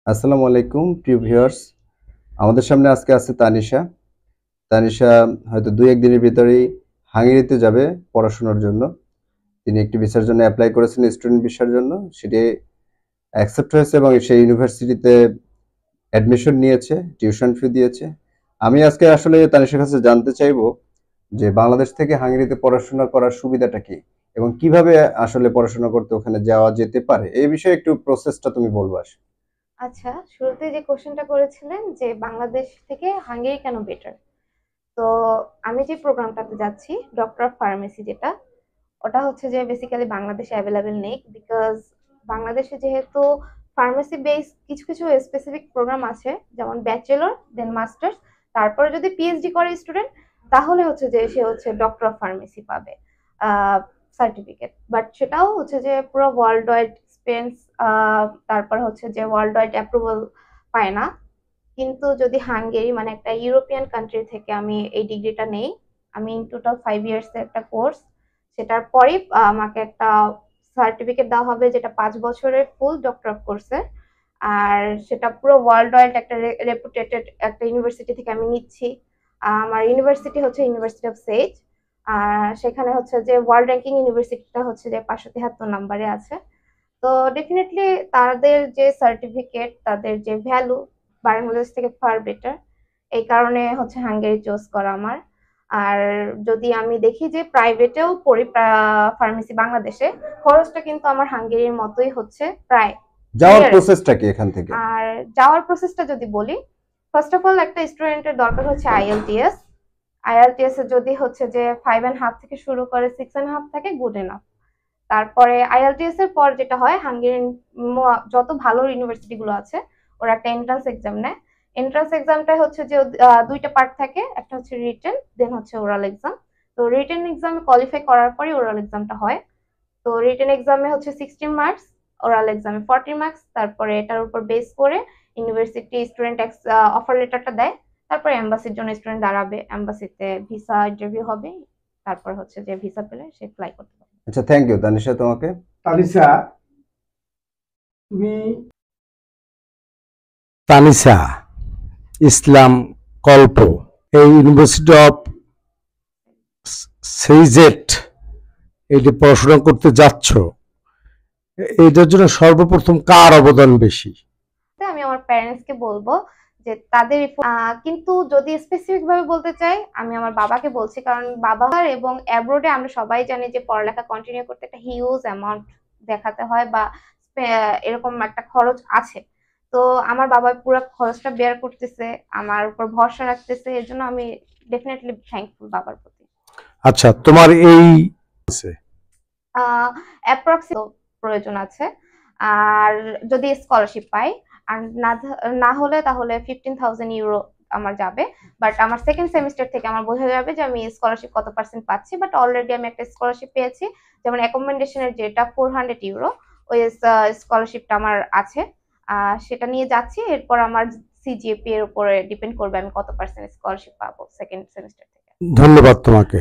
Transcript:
আসসালামু আলাইকুম প্রিয় ভিউয়ার্স। আমাদের সামনে আজকে আছে তানিশা। তানিশা হয়তো ২-১ দিনের ভিতরেই হাঙ্গেরিতে যাবে পড়াশোনার জন্য। তিনি একটি ভিসার জন্য এপ্লাই করেছেন, স্টুডেন্ট ভিসার জন্য। সেটি অ্যাকসেপ্ট হয়েছে এবং সেই ইউনিভার্সিটিতে অ্যাডমিশন নিয়েছে, টিউশন ফি দিয়েছে। আমি আজকে আসলে তানিশার কাছে জানতে চাইবো যে বাংলাদেশ থেকে হাঙ্গেরিতে পড়াশোনা করার সুবিধাটা কি এবং কিভাবে আসলে পড়াশোনা করতে ওখানে যাওয়া যেতে পারে। এই বিষয়ে একটু প্রসেসটা তুমি বলবা। আচ্ছা, শুরুতে যে কোশ্চেনটা করেছিলেন যে বাংলাদেশ থেকে হাঙ্গেরি কেন বেটার? তো আমি যে প্রোগ্রামটাতে যাচ্ছি, ডক্টর অফ ফার্মেসি যেটা, ওটা হচ্ছে যে বেসিক্যালি বাংলাদেশে অ্যাভেলেবেল নেই। বিকজ বাংলাদেশে যেহেতু ফার্মেসি বেস কিছু কিছু স্পেসিফিক প্রোগ্রাম আছে, যেমন ব্যাচেলর দেন মাস্টার্স, তারপরে যদি পিএইচডি করে স্টুডেন্ট, তাহলে হচ্ছে যে সে হচ্ছে ডক্টর অফ ফার্মেসি পাবে সার্টিফিকেট। বাট সেটাও হচ্ছে যে পুরো ওয়ার্ল্ড ওয়াইড এক্সপেন্স, তারপর হচ্ছে যে ওয়ার্ল্ড ওয়াইড অ্যাপ্রুভাল পায় না। কিন্তু যদি হাঙ্গেরি মানে একটা ইউরোপিয়ান কান্ট্রি থেকে আমি এই ডিগ্রিটা নেই, আমি ইন টোটাল 5 ইয়ার্স এর একটা কোর্স, সেটার পরেই আমাকে একটা সার্টিফিকেট দেওয়া হবে, যেটা 5 বছরের ফুল ডক্টর অফ কোর্সের। আর সেটা পুরো ওয়ার্ল্ড ওয়াইড একটা রেপুটেটেড একটা ইউনিভার্সিটি থেকে আমি নিচ্ছি। আমার ইউনিভার্সিটি হচ্ছে ইউনিভার্সিটি অফ সেজ। আর সেখানে হচ্ছে যে ওয়ার্ল্ড র্যাঙ্কিং ইউনিভার্সিটিটা হচ্ছে যে 573 নম্বরে আছে। তো ডেফিনেটলি তাদের যে সার্টিফিকেট, তাদের যে ভ্যালু বাংলাদেশ থেকে ফার বেটার। এই কারণে হচ্ছে হাঙ্গেরি চুজ করা আমার। আর যদি আমি দেখি যে প্রাইভেটেও পড়ি ফার্মেসি বাংলাদেশে, খরচটা কিন্তু আমার হাঙ্গেরির মতোই হচ্ছে প্রায় যাওয়ার নিয়ারেস্ট। প্রসেসটা কি এখান থেকে? আর যাওয়ার প্রসেসটা যদি বলি, ফার্স্ট অফ অল একটা স্টুডেন্টের দরকার হচ্ছে আইএলটিএস। আইএলটিএস এ যদি হচ্ছে যে 5.5 থেকে শুরু করে 6.5 থাকে, গুড এনাফ। তারপরে আইএলটিএস এর পর যেটা হয়, হাঙ্গেরিয়ান যত ভালো ইউনিভার্সিটি গুলো আছে, ওরা একটা এন্ট্রান্স এক্সাম নেয়। এন্ট্রান্স এক্সামটা হচ্ছে যে দুইটা পার্ট থাকে, একটা হচ্ছে রিটেন, দেন হচ্ছে ওরাল এক্সাম। তো রিটেন এক্সামে কোয়ালিফাই করার পরে ওরাল এক্সামটা হয়। তো রিটেন এক্সামে হচ্ছে 16 মার্কস, ওরাল এক্সামে 40 মার্কস। তারপরে এটার উপর বেস করে ইউনিভার্সিটি স্টুডেন্ট অফার লেটারটা দেয়। তারপরে এম্বাসির জন্য স্টুডেন্ট দাঁড়াবে, এম্বাসিতে ভিসা ইন্টারভিউ হবে। তারপর হচ্ছে যে ভিসা পেলে সে ফ্লাই করতে পারবে। আচ্ছা, থ্যাংক ইউ তানিশা তোমাকে। তানিশা, তুমি তানিশা ইসলাম কল্প এই ইউনিভার্সিটি অফ সেইজেট এটি পড়াশোনা করতে যাচ্ছ, এটার জন্য সর্বপ্রথম কার অবদান বেশি? আমি আমার প্যারেন্টসকে বলবো যে তাদের কিন্তু যদি স্পেসিফিক ভাবে বলতে চাই, আমি আমার বাবাকে বলছি। কারণ বাবা এবং অ্যাব্রোডে আমরা সবাই জানি যে পড়ালেখা কন্টিনিউ করতে একটা হিউজ অ্যামাউন্ট দেখাতে হয়, বা এরকম একটা খরচ আছে। তো আমার বাবা পুরো খরচটা বেয়ার করতেছে, আমার উপর ভরসা রাখতেছে, এর জন্য আমি ডেফিনেটলি থ্যাঙ্কফুল বাবার প্রতি। আচ্ছা, তোমার এই অ্যাপ্রক্সিমেট প্রয়োজন আছে। আর যদি স্কলারশিপ পাই, আর না হলে তাহলে 15,000 ইউরো আমার যাবে। বাট আমার সেকেন্ড সেমিস্টার থেকে আমার বোঝা যাবে যে আমি স্কলারশিপ কত পার্সেন্ট পাচ্ছি। বাট অলরেডি আমি একটা স্কলারশিপ পেয়েছি, যেমন অ্যাকোমোডেশনের যেটা 400 ইউরো, ওই স্কলারশিপটা আমার আছে। সেটা নিয়ে যাচ্ছি। এরপর আমার সিজিপিএ এর উপরে ডিপেন্ড করবে আমি কত পার্সেন্ট স্কলারশিপ পাবো সেকেন্ড সেমিস্টার থেকে। ধন্যবাদ তোমাকে।